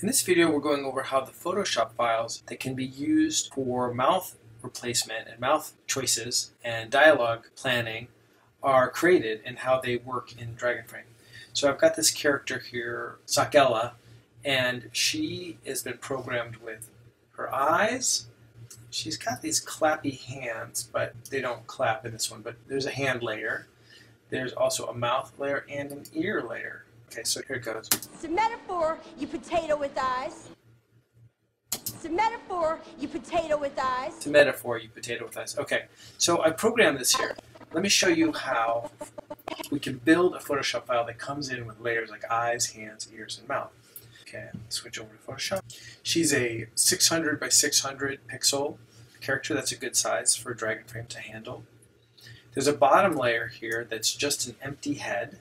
In this video, we're going over how the Photoshop files that can be used for mouth replacement and mouth choices and dialogue planning are created and how they work in Dragonframe. So I've got this character here, Sakella, and she has been programmed with her eyes. She's got these clappy hands, but they don't clap in this one, but there's a hand layer. There's also a mouth layer and an ear layer. Okay, so here it goes. It's a metaphor, you potato with eyes. It's a metaphor, you potato with eyes. It's a metaphor, you potato with eyes. Okay, so I programmed this here. Let me show you how we can build a Photoshop file that comes in with layers like eyes, hands, ears, and mouth. Okay, switch over to Photoshop. She's a 600 by 600 pixel character. That's a good size for Dragonframe to handle. There's a bottom layer here that's just an empty head,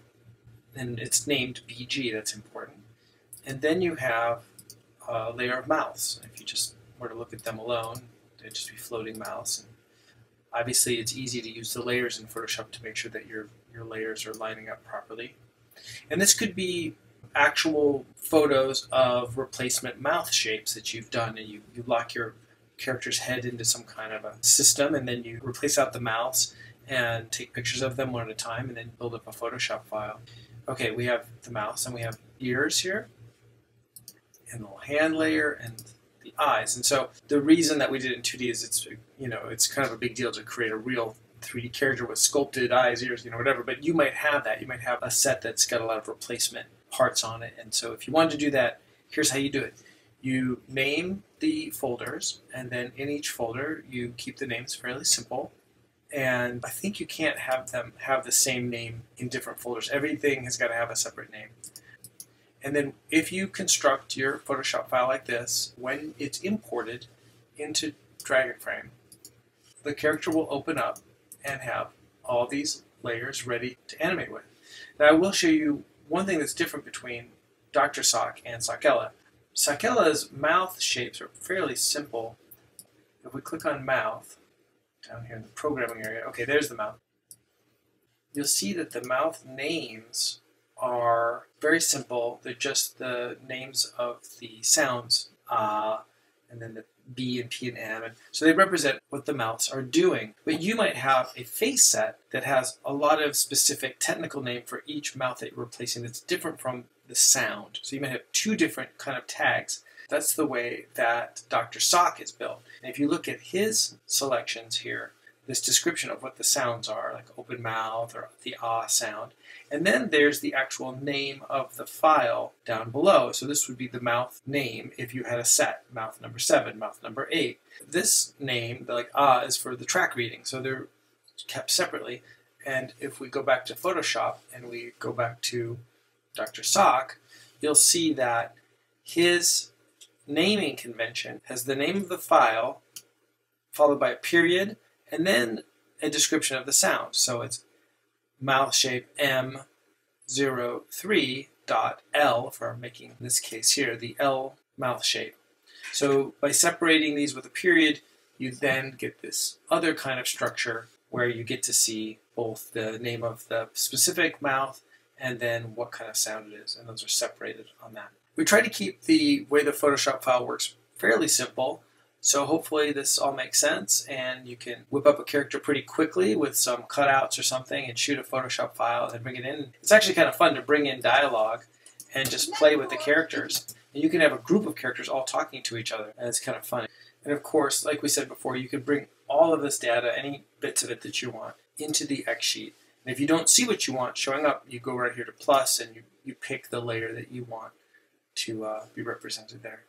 and it's named BG. That's important. And then you have a layer of mouths. If you just were to look at them alone, they'd just be floating mouths. And obviously, it's easy to use the layers in Photoshop to make sure that your layers are lining up properly. And this could be actual photos of replacement mouth shapes that you've done, and you lock your character's head into some kind of a system, and then you replace out the mouths and take pictures of them one at a time, and then build up a Photoshop file. Okay, we have the mouths, and we have ears here, and the little hand layer, and the eyes. And so the reason that we did it in 2D is it's kind of a big deal to create a real 3D character with sculpted eyes, ears, whatever. But you might have that. You might have a set that's got a lot of replacement parts on it. And so if you wanted to do that, here's how you do it. You name the folders, and then in each folder you keep the names fairly simple. And I think you can't have them have the same name in different folders. Everything has got to have a separate name. And then if you construct your Photoshop file like this, when it's imported into Dragonframe, the character will open up and have all these layers ready to animate with. Now I will show you one thing that's different between Dr. Sock and Sakella. Sakella's mouth shapes are fairly simple. If we click on mouth, down here in the programming area, okay, there's the mouth. You'll see that the mouth names are very simple. They're just the names of the sounds, and then the B and P and M. And so they represent what the mouths are doing. But you might have a face set that has a lot of specific technical name for each mouth that you're replacing that's different from the sound. So you might have two different kind of tags. That's the way that Dr. Sock is built. And if you look at his selections here, this description of what the sounds are, like open mouth or the ah sound. And then there's the actual name of the file down below. So this would be the mouth name if you had a set, mouth number 7, mouth number 8. This name, like ah, is for the track reading. So they're kept separately. And if we go back to Photoshop and we go back to Dr. Sock, you'll see that his naming convention has the name of the file followed by a period and then a description of the sound. So it's mouth shape M03.L for making, in this case here, the L mouth shape. So by separating these with a period, you then get this other kind of structure where you get to see both the name of the specific mouth and then what kind of sound it is, and those are separated on that. We try to keep the way the Photoshop file works fairly simple, so hopefully this all makes sense and you can whip up a character pretty quickly with some cutouts or something and shoot a Photoshop file and then bring it in. It's actually kind of fun to bring in dialogue and just play with the characters. And you can have a group of characters all talking to each other, and it's kind of fun. And of course, like we said before, you can bring all of this data, any bits of it that you want, into the X sheet. And if you don't see what you want showing up, you go right here to plus and you pick the layer that you want to be represented there.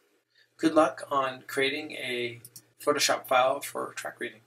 Good luck on creating a Photoshop file for track reading.